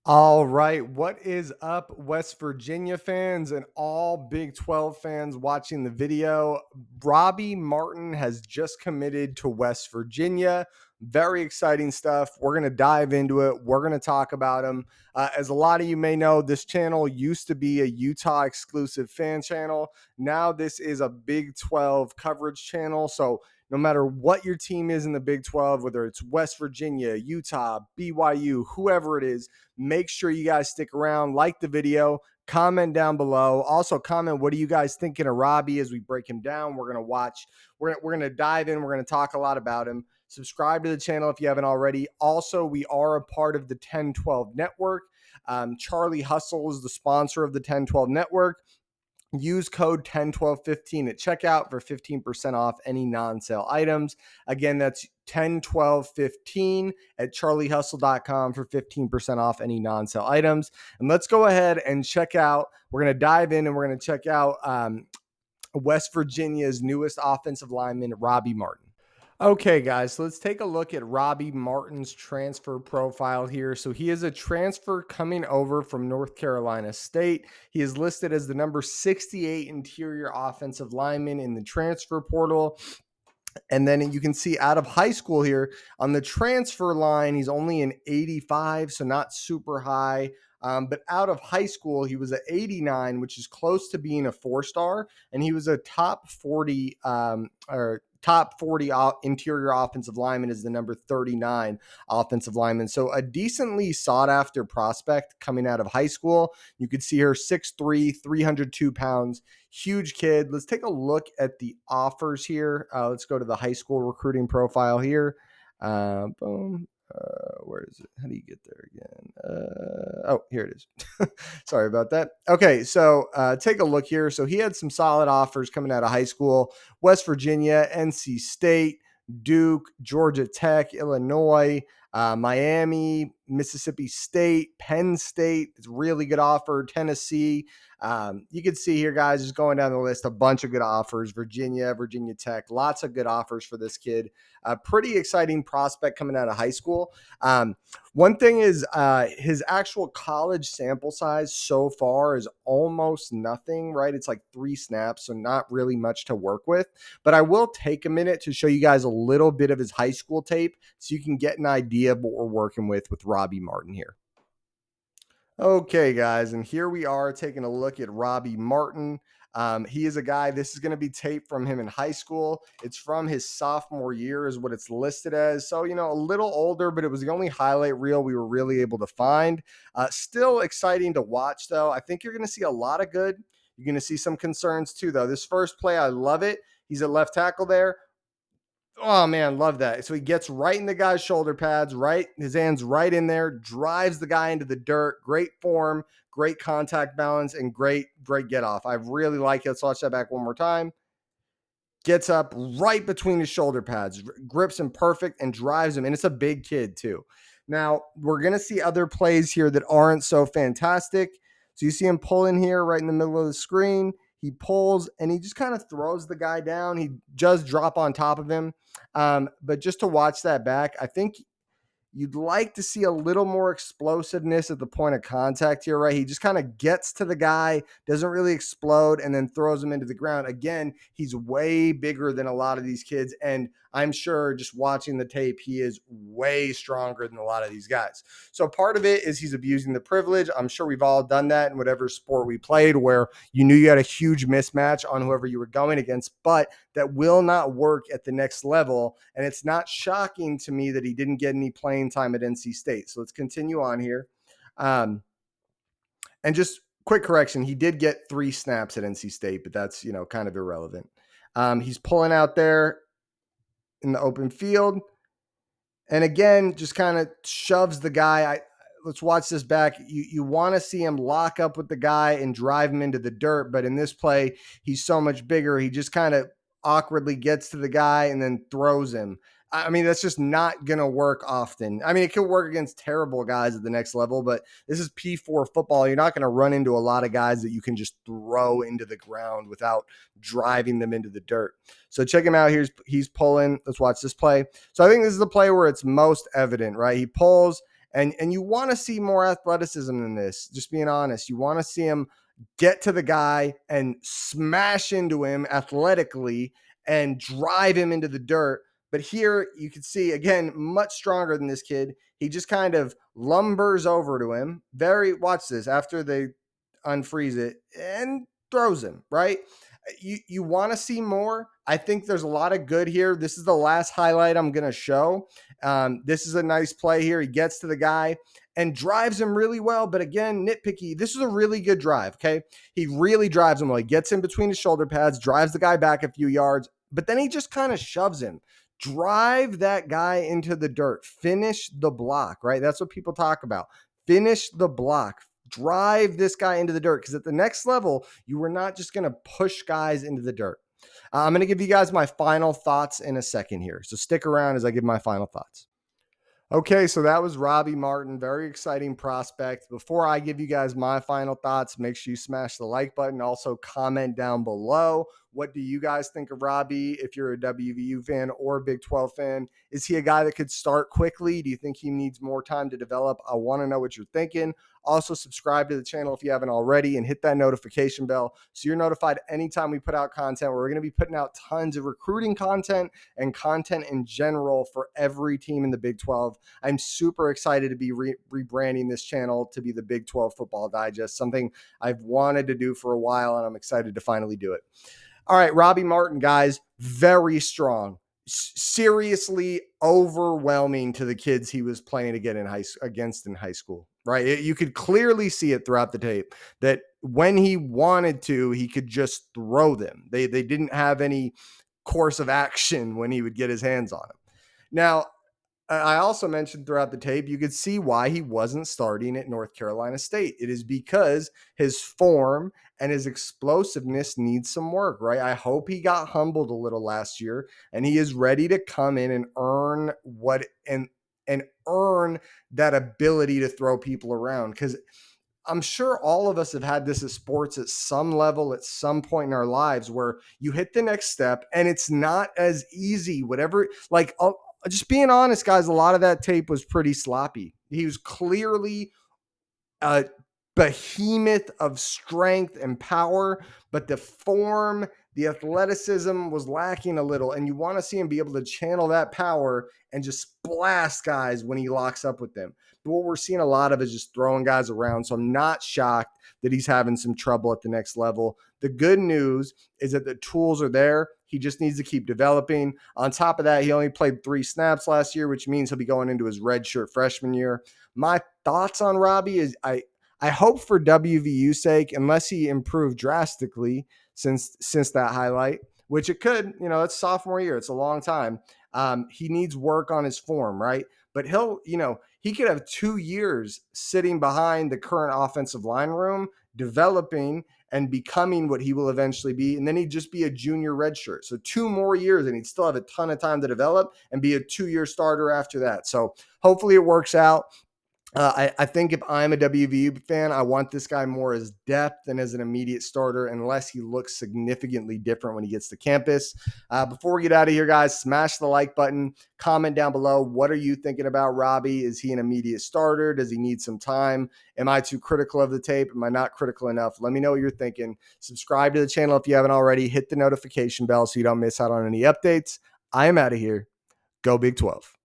All right, what is up, West Virginia fans and all Big 12 fans watching the video? Robby Martin has just committed to West Virginia. Very exciting stuff. We're going to dive into it. We're going to talk about him. As a lot of you may know, this channel used to be a Utah exclusive fan channel. Now this is a Big 12 coverage channel. So no matter what your team is in the Big 12, whether it's West Virginia, Utah, BYU, whoever it is, make sure you guys stick around, like the video, comment down below. Also comment, what are you guys thinking of Robby as we break him down? We're going to watch, we're going to dive in. We're going to talk a lot about him. Subscribe to the channel if you haven't already. Also, we are a part of the 1012 network. Charlie Hustle is the sponsor of the 1012 network. Use code 101215 at checkout for 15% off any non-sale items. Again, that's 101215 at charliehustle.com for 15% off any non-sale items. And let's go ahead and check out, we're going to dive in and we're going to check out West Virginia's newest offensive lineman, Robby Martin. Okay, guys, so let's take a look at Robby Martin's transfer profile here. So he is a transfer coming over from North Carolina State. He is listed as the number 68 interior offensive lineman in the transfer portal. And then you can see out of high school here on the transfer line, he's only an 85, so not super high. But out of high school, he was an 89, which is close to being a 4-star. And he was a top 40 interior offensive lineman, is the number 39 offensive lineman. So a decently sought after prospect coming out of high school. You could see her 6'3", 302 pounds, huge kid. Let's take a look at the offers here. Let's go to the high school recruiting profile here. Boom. Where is it? How do you get there again? Oh, here it is. Sorry about that. Okay, so take a look here. So he had some solid offers coming out of high school: West Virginia, NC State, Duke, Georgia Tech, Illinois, Miami, Mississippi State, Penn State. It's a really good offer. Tennessee. You can see here, guys, just going down the list, a bunch of good offers. Virginia, Virginia Tech, lots of good offers for this kid. A pretty exciting prospect coming out of high school. One thing is his actual college sample size so far is almost nothing, right? It's like 3 snaps, so not really much to work with. But I will take a minute to show you guys a little bit of his high school tape so you can get an idea of what we're working with Robby Martin here. Okay, guys, and here we are taking a look at Robby Martin. He is a guy, this is going to be tape from him in high school. It's from his sophomore year is what it's listed as. So, a little older, but it was the only highlight reel we were really able to find. Still exciting to watch, though. I think you're going to see a lot of good. You're going to see some concerns, too, though. This first play, I love it. He's at left tackle there. Oh, man, love that. So he gets right in the guy's shoulder pads, right? His hands right in there, drives the guy into the dirt. Great form, great contact balance, and great get off. I really like it. Let's watch that back one more time. Gets up right between his shoulder pads, grips him perfect, and drives him. And it's a big kid, too. Now, we're going to see other plays here that aren't so fantastic. So you see him pulling here right in the middle of the screen. He pulls and he just kind of throws the guy down. He does drop on top of him. But just to watch that back, I think you'd like to see a little more explosiveness at the point of contact here, right? He just kind of gets to the guy, doesn't really explode, and then throws him into the ground. Again, he's way bigger than a lot of these kids, and I'm sure just watching the tape, he is way stronger than a lot of these guys. So part of it is he's abusing the privilege. I'm sure we've all done that in whatever sport we played, where you knew you had a huge mismatch on whoever you were going against, but that will not work at the next level. And it's not shocking to me that he didn't get any playing time at NC State. So let's continue on here. And just quick correction, he did get 3 snaps at NC State, but that's, kind of irrelevant. He's pulling out there in the open field. And again, just kind of shoves the guy. Let's watch this back. You want to see him lock up with the guy and drive him into the dirt. But in this play, he's so much bigger. He just kind of awkwardly gets to the guy and then throws him. I mean, that's just not going to work often. I mean, it could work against terrible guys at the next level, but this is P4 football. You're not going to run into a lot of guys that you can just throw into the ground without driving them into the dirt. So check him out. He's pulling. Let's watch this play. So I think this is the play where it's most evident, right? He pulls, And you want to see more athleticism than this. Just being honest, you want to see him get to the guy and smash into him athletically and drive him into the dirt. But here you can see, again, much stronger than this kid. He just kind of lumbers over to him. Watch this, after they unfreeze it, and throws him, right? You want to see more. I think there's a lot of good here. This is the last highlight I'm going to show. This is a nice play here. He gets to the guy and drives him really well. But again, nitpicky. This is a really good drive, okay? He really drives him well. He gets in between his shoulder pads, drives the guy back a few yards, but then he just kind of shoves him. Drive that guy into the dirt. Finish the block, right? That's what people talk about. Finish the block. Drive this guy into the dirt, because at the next level, you were not just going to push guys into the dirt. I'm going to give you guys my final thoughts in a second here. So stick around as I give my final thoughts. Okay, so that was Robby Martin, very exciting prospect. Before I give you guys my final thoughts, make sure you smash the like button. Also, comment down below. What do you guys think of Robby? If you're a WVU fan or a Big 12 fan, is he a guy that could start quickly? Do you think he needs more time to develop? I want to know what you're thinking. Also, subscribe to the channel if you haven't already and hit that notification bell so you're notified anytime we put out content. We're going to be putting out tons of recruiting content and content in general for every team in the Big 12. I'm super excited to be rebranding this channel to be the Big 12 Football Digest, something I've wanted to do for a while, and I'm excited to finally do it. All right, Robby Martin, guys, very strong. Seriously overwhelming to the kids he was playing against in high school, right? You could clearly see it throughout the tape that when he wanted to, he could just throw them. They didn't have any course of action when he would get his hands on them. Now, I also mentioned throughout the tape, you could see why he wasn't starting at North Carolina State. It is because his form and his explosiveness needs some work, right? I hope he got humbled a little last year and he is ready to come in and earn and earn that ability to throw people around. Because I'm sure all of us have had this at sports at some level, at some point in our lives, where you hit the next step and it's not as easy. Just being honest, guys, a lot of that tape was pretty sloppy. He was clearly a behemoth of strength and power, but the form, the athleticism was lacking a little. And you want to see him be able to channel that power and just blast guys when he locks up with them. But what we're seeing a lot of is just throwing guys around. So I'm not shocked that he's having some trouble at the next level. The good news is that the tools are there. He just needs to keep developing. On top of that, he only played 3 snaps last year, which means he'll be going into his redshirt freshman year. My thoughts on Robby is I hope for WVU's sake, unless he improved drastically since that highlight, which it could, it's sophomore year. It's a long time. He needs work on his form, right? But he could have 2 years sitting behind the current offensive line room, developing and becoming what he will eventually be. And then he'd just be a junior redshirt. So 2 more years and he'd still have a ton of time to develop and be a 2-year starter after that. So hopefully it works out. I think if I'm a WVU fan, I want this guy more as depth than as an immediate starter, unless he looks significantly different when he gets to campus. Before we get out of here, guys, smash the like button. Comment down below. What are you thinking about Robby? Is he an immediate starter? Does he need some time? Am I too critical of the tape? Am I not critical enough? Let me know what you're thinking. Subscribe to the channel if you haven't already. Hit the notification bell so you don't miss out on any updates. I am out of here. Go Big 12.